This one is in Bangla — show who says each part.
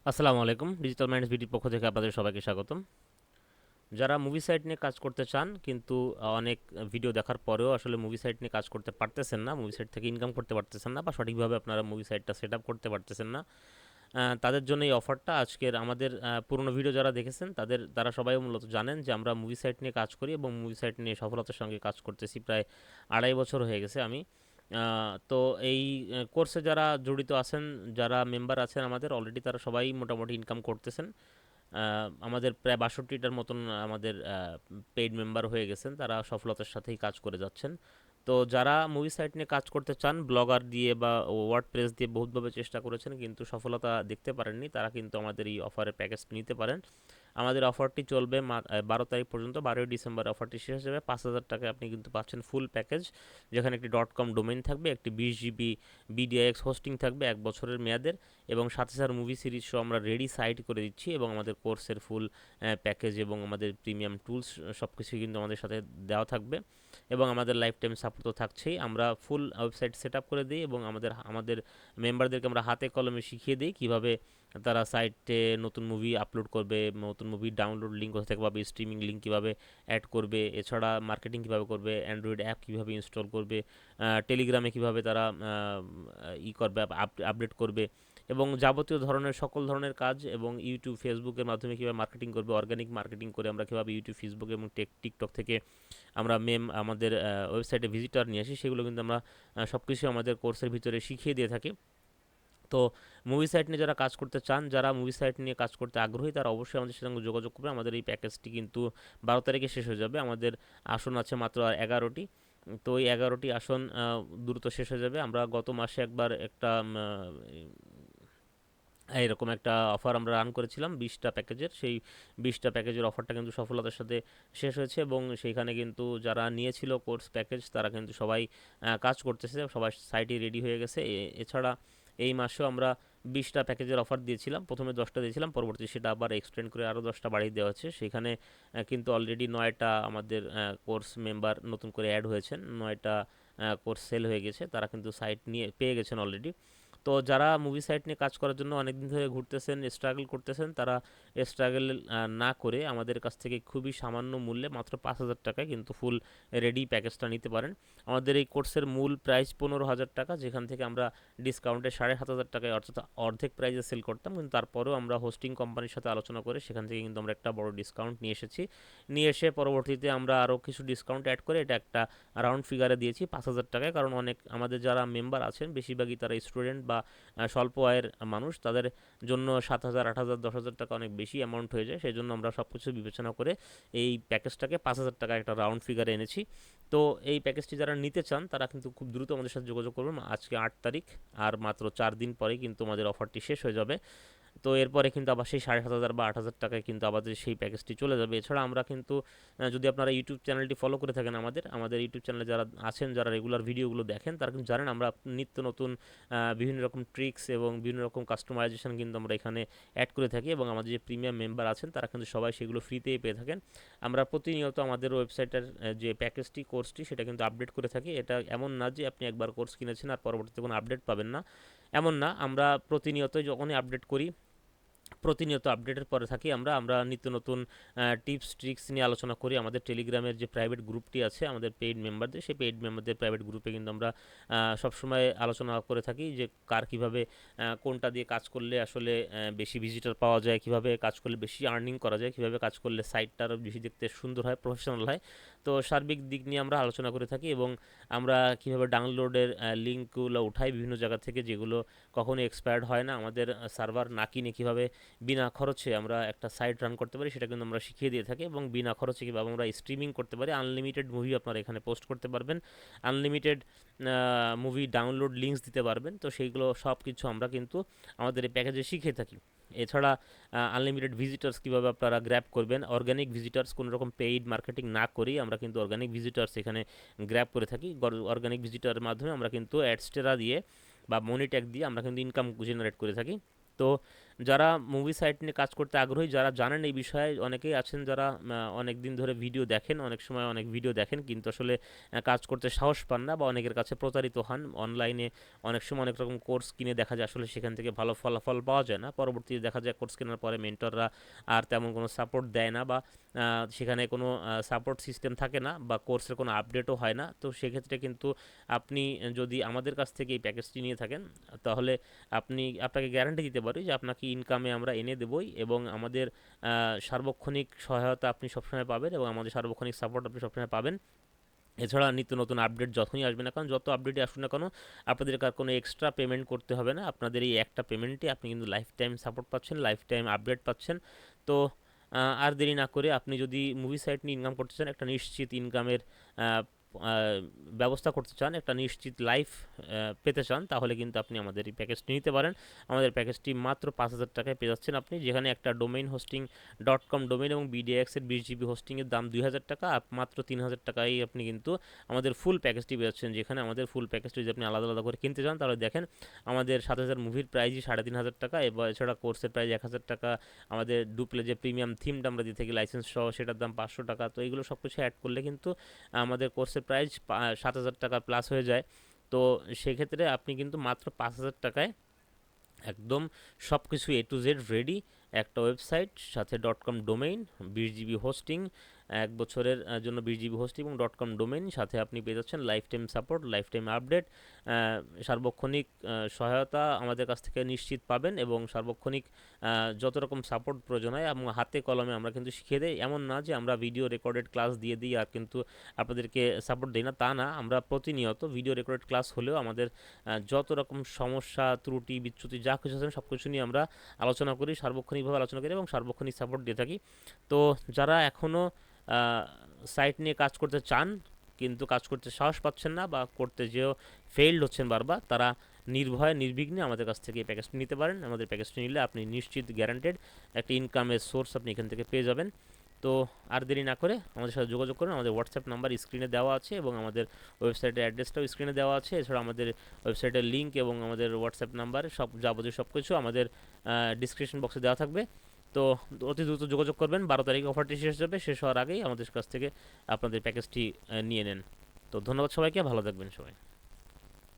Speaker 1: আসসালামু আলাইকুম। ডিজিটাল মাইন্ডস বিডির পক্ষ থেকে আপনাদের সবাইকে স্বাগতম। যারা মুভি সাইট নিয়ে কাজ করতে চান কিন্তু অনেক ভিডিও দেখার পরেও আসলে মুভি সাইট নিয়ে কাজ করতে পারতেছেন না, মুভি সাইট থেকে ইনকাম করতে পারতেছেন না, বা সঠিকভাবে আপনারা মুভি সাইটটা সেট আপ করতে পারতেছেন না, তাদের জন্য এই অফারটা। আজকের আমাদের পুরনো ভিডিও যারা দেখেছেন তারা সবাই মূলত জানেন যে আমরা মুভি সাইট নিয়ে কাজ করি এবং মুভি সাইট নিয়ে সফলতার সঙ্গে কাজ করতেছি প্রায় 2.5 বছর হয়ে গেছে আমি। তো এই কোর্সে যারা জড়িত আছেন, যারা মেম্বার আছেন আমাদের অলরেডি, তারা সবাই মোটামুটি ইনকাম করতেছেন। আমাদের প্রায় 62টার মতন আমাদের পেইড মেম্বার হয়ে গেছেন, তারা সফলতার সাথেই কাজ করে যাচ্ছেন। তো যারা মুভি সাইট নিয়ে কাজ করতে চান, ব্লগার দিয়ে বা ওয়ার্ড প্রেস দিয়ে বহুতভাবে চেষ্টা করেছেন কিন্তু সফলতা দেখতে পারেননি, তারা কিন্তু আমাদের এই অফারের প্যাকেজ নিতে পারেন। আমাদের অফারটি চলবে 12 তারিখ পর্যন্ত। 12ই ডিসেম্বর অফারটি শেষ হয়ে যাবে। 5,000 টাকায় আপনি কিন্তু পাচ্ছেন ফুল প্যাকেজ, যেখানে একটি .com ডোমেইন থাকবে, একটি 20 GB বিডিআইএক্স হোস্টিং থাকবে 1 বছরের মেয়াদের, এবং সাথে সাথে মুভি সিরিজ সহ আমরা রেডি সাইট করে দিচ্ছি, এবং আমাদের কোর্সের ফুল প্যাকেজ এবং আমাদের প্রিমিয়াম টুলস সব কিছুই কিন্তু আমাদের সাথে দেওয়া থাকবে, এবং আমাদের লাইফ টাইম সাপোর্ট তো থাকছেই। আমরা ফুল ওয়েবসাইট সেট আপ করে দিই এবং আমাদের মেম্বারদেরকে আমরা হাতে কলমে শিখিয়ে দিই কীভাবে তারা সাইটে নতুন মুভি আপলোড করবে, নতুন মুভি ডাউনলোড লিঙ্ক কোথা থেকে পাবে, স্ট্রিমিং লিঙ্ক কীভাবে অ্যাড করবে, এছাড়া মার্কেটিং কীভাবে করবে, অ্যান্ড্রয়েড অ্যাপ কীভাবে ইনস্টল করবে, টেলিগ্রামে কীভাবে তারা করবে, আপডেট করবে, এবং যাবতীয় ধরনের সকল ধরনের কাজ, এবং ইউটিউব ফেসবুকের মাধ্যমে কীভাবে মার্কেটিং করবে, অর্গানিক মার্কেটিং করে আমরা কীভাবে ইউটিউব ফেসবুক এবং টিকটক থেকে আমরা আমাদের ওয়েবসাইটে ভিজিটর নিয়ে আসি, সেগুলো কিন্তু আমরা সব কিছু আমাদের কোর্সের ভিতরে শিখিয়ে দিয়ে থাকি। তো মুভি সাইট নিয়ে যারা কাজ করতে চান, যারা মুভি সাইট নিয়ে কাজ করতে আগ্রহী, তারা অবশ্যই আমাদের সঙ্গে যোগাযোগ করবে। আমাদের এই প্যাকেজটি কিন্তু 12 তারিখে শেষ হয়ে যাবে। আমাদের আসন আছে মাত্র আর 11টি। তো এই 11টি আসন দ্রুত শেষ হয়ে যাবে। আমরা গত মাসে একবার একটা এরকম একটা অফার আমরা রান করেছিলাম 20টা প্যাকেজের। সেই 20টা প্যাকেজের অফারটা কিন্তু সফলতার সাথে শেষ হয়েছে, এবং সেইখানে কিন্তু যারা নিয়েছিল কোর্স প্যাকেজ তারা কিন্তু সবাই কাজ করতেছে, সবাই সাইটে রেডি হয়ে গেছে। এছাড়া এই মাসেও আমরা 20টা প্যাকেজের অফার দিয়েছিলাম। প্রথমে 10টা দিয়েছিলাম, পরবর্তী সেটা আবার এক্সটেন্ড করে আরও 10টা বাড়িয়ে দেওয়া হচ্ছে। সেখানে কিন্তু অলরেডি 9টা আমাদের কোর্স মেম্বার নতুন করে অ্যাড হয়েছেন, 9টা কোর্স সেল হয়ে গেছে, তারা কিন্তু সাইট নিয়ে পেয়ে গেছেন অলরেডি। তো যারা মুভি সাইট নিয়ে কাজ করার জন্য অনেক দিন ধরে ঘুরতেছেন, স্ট্রাগল করতেছেন, তারা স্ট্রাগল না করে আমাদের কাছ থেকে খুবই সামান্য মূল্যে মাত্র 5,000 টাকায় কিন্তু ফুল রেডি প্যাকেজটা নিতে পারেন। আমাদের এই কোর্সের মূল প্রাইস 15,000 টাকা, যেখান থেকে আমরা ডিসকাউন্টে 7,500 টাকায়, অর্থাৎ অর্ধেক প্রাইসে সেল করতাম, কিন্তু তারপরেও আমরা হোস্টিং কোম্পানির সাথে আলোচনা করে সেখান থেকে কিন্তু আমরা একটা বড় ডিসকাউন্ট নিয়ে এসেছি। নিয়ে এসে পরবর্তীতে আমরা আরও কিছু ডিসকাউন্ট অ্যাড করে এটা একটা রাউন্ড ফিগারে দিয়েছি 5,000 টাকায়, কারণ অনেক আমাদের যারা মেম্বার আছেন বেশিরভাগই তারা স্টুডেন্ট বা স্বল্প আয়ের মানুষ, তাদের জন্য 7,000, 8,000, 10,000 টাকা অনেক বেশি অ্যামাউন্ট হয়ে যায়। সেই জন্য আমরা সব কিছু বিবেচনা করে এই প্যাকেজটাকে 5,000 টাকা একটা রাউন্ড ফিগারে এনেছি। তো এই প্যাকেজটি যারা নিতে চান তারা কিন্তু খুব দ্রুত আমাদের সাথে যোগাযোগ করবেন। আজকে 8 তারিখ, আর মাত্র 4 দিন পরে কিন্তু আমাদের অফারটি শেষ হয়ে যাবে। তো এরপরে কিন্তু আবার সেই 7,500 বা 8,000 টাকায় কিন্তু আমাদের সেই প্যাকেজটি চলে যাবে। এছাড়া আমরা কিন্তু যদি আপনারা ইউটিউব চ্যানেলটি ফলো করে থাকেন, আমাদের ইউটিউব চ্যানেলে যারা আছেন, যারা রেগুলার ভিডিওগুলো দেখেন, তারা কিন্তু জানেন আমরা নিত্য নতুন বিভিন্ন রকম ট্রিক্স এবং বিভিন্ন রকম কাস্টমাইজেশন কিন্তু আমরা এখানে অ্যাড করে থাকি, এবং আমাদের যে প্রিমিয়াম মেম্বার আছেন তারা কিন্তু সবাই সেগুলো ফ্রিতেই পেয়ে থাকেন। আমরা প্রতিনিয়ত আমাদের ওয়েবসাইটের যে প্যাকেজটি, কোর্সটি, সেটা কিন্তু আপডেট করে থাকি। এটা এমন না যে আপনি একবার কোর্স কিনেছেন আর পরবর্তীতে কোনো আপডেট পাবেন না, এমন না। আমরা প্রতিনিয়তই যখনই আপডেট করি, প্রতিনিয়ত আপডেটের পরে থাকি আমরা আমরা নিত্য নতুন টিপস ট্রিক্স নিয়ে আলোচনা করি। আমাদের টেলিগ্রামের যে প্রাইভেট গ্রুপটি আছে আমাদের পেইড মেম্বারদের, সেই পেইড মেম্বারদের প্রাইভেট গ্রুপে কিন্তু আমরা সবসময় আলোচনা করে থাকি যে কার কীভাবে কোনটা দিয়ে কাজ করলে আসলে বেশি ভিজিটর পাওয়া যায়, কীভাবে কাজ করলে বেশি আর্নিং করা যায়, কীভাবে কাজ করলে সাইটটা আরও বেশি দেখতে সুন্দর হয়, প্রফেশনাল হয়। তো সার্বিক দিক নিয়ে আমরা আলোচনা করে থাকি, এবং আমরা কীভাবে ডাউনলোডের লিঙ্কগুলো উঠাই বিভিন্ন জায়গা থেকে, যেগুলো কখনো এক্সপায়ার্ড হয় না। আমাদের সার্ভার না কিনে কীভাবে বিনা খরচে আমরা একটা সাইট রান করতে পারি সেটা কিন্তু আমরা শিখিয়ে দিয়ে থাকি, এবং বিনা খরচে কীভাবে আমরা স্ট্রিমিং করতে পারি, আনলিমিটেড মুভি আপনারা এখানে পোস্ট করতে পারবেন, আনলিমিটেড মুভি ডাউনলোড লিঙ্কস দিতে পারবেন। তো সেইগুলো সব কিছু আমরা কিন্তু আমাদের এই প্যাকেজে শিখিয়ে থাকি। এছাড়া আনলিমিটেড ভিজিটার্স কীভাবে আপনারা গ্র্যাব করবেন, অর্গানিক ভিজিটার্স, কোনো রকম পেইড মার্কেটিং না করেই আমরা কিন্তু অর্গানিক ভিজিটার্স এখানে গ্র্যাব করে থাকি। অর্গানিক ভিজিটারের মাধ্যমে আমরা কিন্তু অ্যাডস্টেরা দিয়ে বা মনি ট্যাগ দিয়ে আমরা কিন্তু ইনকাম জেনারেট করে থাকি। তো যারা মুভি সাইট নিয়ে কাজ করতে আগ্রহী, যারা জানেন এই বিষয়ে, অনেকেই আছেন যারা অনেক দিন ধরে ভিডিও দেখেন, অনেক সময় অনেক ভিডিও দেখেন কিন্তু আসলে কাজ করতে সাহস পান না, বা অনেকের কাছে প্রতারিত হন অনলাইনে। অনেক সময় অনেক রকম কোর্স কিনে দেখা যায় আসলে সেখান থেকে ভালো ফলাফল পাওয়া যায় না, পরবর্তীতে দেখা যায় কোর্স কেনার পরে মেন্টররা আর তেমন কোনো সাপোর্ট দেয় না, বা সেখানে কোনো সাপোর্ট সিস্টেম থাকে না, বা কোর্সের কোনো আপডেটও হয় না। তো সেক্ষেত্রে কিন্তু আপনি যদি আমাদের কাছ থেকে এই প্যাকেজটি নিয়ে থাকেন, তাহলে আপনাকে গ্যারান্টি দিতে পারি যে আপনাকে ইনকামে আমরা এনে দেবই, এবং আমাদের সার্বক্ষণিক সহায়তা আপনি সবসময় পাবেন, এবং আমাদের সার্বক্ষণিক সাপোর্ট আপনি সবসময় পাবেন। এছাড়া নিত্য নতুন আপডেট যখনই আসবে না কেন, যত আপডেটই আসুন না কেন, আপনাদেরকে আর কোনো এক্সট্রা পেমেন্ট করতে হবে না। আপনাদের এই একটা পেমেন্টে আপনি কিন্তু লাইফ টাইম সাপোর্ট পাচ্ছেন, লাইফ টাইম আপডেট পাচ্ছেন। তো আর দেরি না করে আপনি যদি মুভি সাইট নিয়ে ইনকাম করতে চান, একটা নিশ্চিত ইনকামের ব্যবস্থা করতে চান, একটা নিশ্চিত লাইফ পেতে চান, তাহলে কিন্তু আপনি আমাদের এই প্যাকেজটি নিতে পারেন। আমাদের প্যাকেজটি মাত্র 5,000 টাকায় পেয়ে যাচ্ছেন আপনি, যেখানে একটা domain.com ডোমেইন এবং বিডিএক্সের 20 GB হোস্টিংয়ের দাম 2,000 টাকা, মাত্র 3,000 টাকায় আপনি কিন্তু আমাদের ফুল প্যাকেজটি পেয়ে যাচ্ছেন। যেখানে আমাদের ফুল প্যাকেজটি যদি আপনি আলাদা আলাদা করে কিনতে চান, তাহলে দেখেন আমাদের 7,000 মুভির প্রাইসই 3,500 টাকা, এবং এছাড়া কোর্সের প্রাইস 1,000 টাকা, আমাদের ডুপ্লে যে প্রিমিয়াম থিমটা আমরা দিয়ে থাকি লাইসেন্স সহ, সেটার দাম 500 টাকা। তো এইগুলো সব কিছু অ্যাড করলে কিন্তু আমাদের কোর্সের প্রাইস 7,000 টাকা প্লাস হয়ে যায়। তো সেক্ষেত্রে আপনি কিন্তু মাত্র 5,000 টাকায় একদম সব কিছু এ টু জেড রেডি, একটা ওয়েবসাইট সাথে .com ডোমেইন, 20 GB হোস্টিং, 1 বছরের জন্য 20 GB হোস্টিং এবং .com ডোমেইন, সাথে আপনি পেয়ে যাচ্ছেন life time support, life time update, সার্বক্ষণিক সহায়তা আমাদের কাছ থেকে নিশ্চিত পাবেন, এবং সার্বক্ষণিক যত রকম সাপোর্ট প্রয়োজন হয় এবং হাতে কলমে আমরা কিন্তু শিখিয়ে দেই। এমন না যে আমরা ভিডিও রেকর্ডেড ক্লাস দিয়ে দিই আর কিন্তু আপনাদেরকে সাপোর্ট দিই না, তা না। আমরা প্রতিনিয়ত ভিডিও রেকর্ডেড ক্লাস হলেও আমাদের যত রকম সমস্যা, ত্রুটি, বিচ্যুতি যা কিছু আছে সব কিছু নিয়ে আমরা আলোচনা করি, সার্বক্ষণিকভাবে আলোচনা করি এবং সার্বক্ষণিক সাপোর্ট দিয়ে থাকি। তো যারা এখনও সাইট নিয়ে কাজ করতে চান কিন্তু কাজ করতে সাহস পাচ্ছেন না, বা করতে যেও ফেইল্ড হচ্ছেন বারবার, তারা নির্ভয়ে নির্বিঘ্নে আমাদের কাছ থেকে এই প্যাকেজটি নিতে পারেন। আমাদের প্যাকেজটি নিলে আপনি নিশ্চিত গ্যারান্টেড একটা ইনকামের সোর্স আপনি এখান থেকে পেয়ে যাবেন। তো আর দেরি না করে আমাদের সাথে যোগাযোগ করুন। আমাদের হোয়াটসঅ্যাপ নাম্বার স্ক্রিনে দেওয়া আছে, এবং আমাদের ওয়েবসাইটের অ্যাড্রেসটাও স্ক্রিনে দেওয়া আছে। এছাড়া আমাদের ওয়েবসাইটের লিঙ্ক এবং আমাদের হোয়াটসঅ্যাপ নাম্বার সব যাবতীয় সব কিছু আমাদের ডিসক্রিপশন বক্সে দেওয়া থাকবে। তো অতি দ্রুত যোগাযোগ করবেন। 12 তারিখে অফারটি শেষ যাবে, শেষ হওয়ার আগেই আমাদের কাছ থেকে আপনাদের প্যাকেজটি নিয়ে নেন। তো ধন্যবাদ সবাইকে, ভালো থাকবেন সবাই।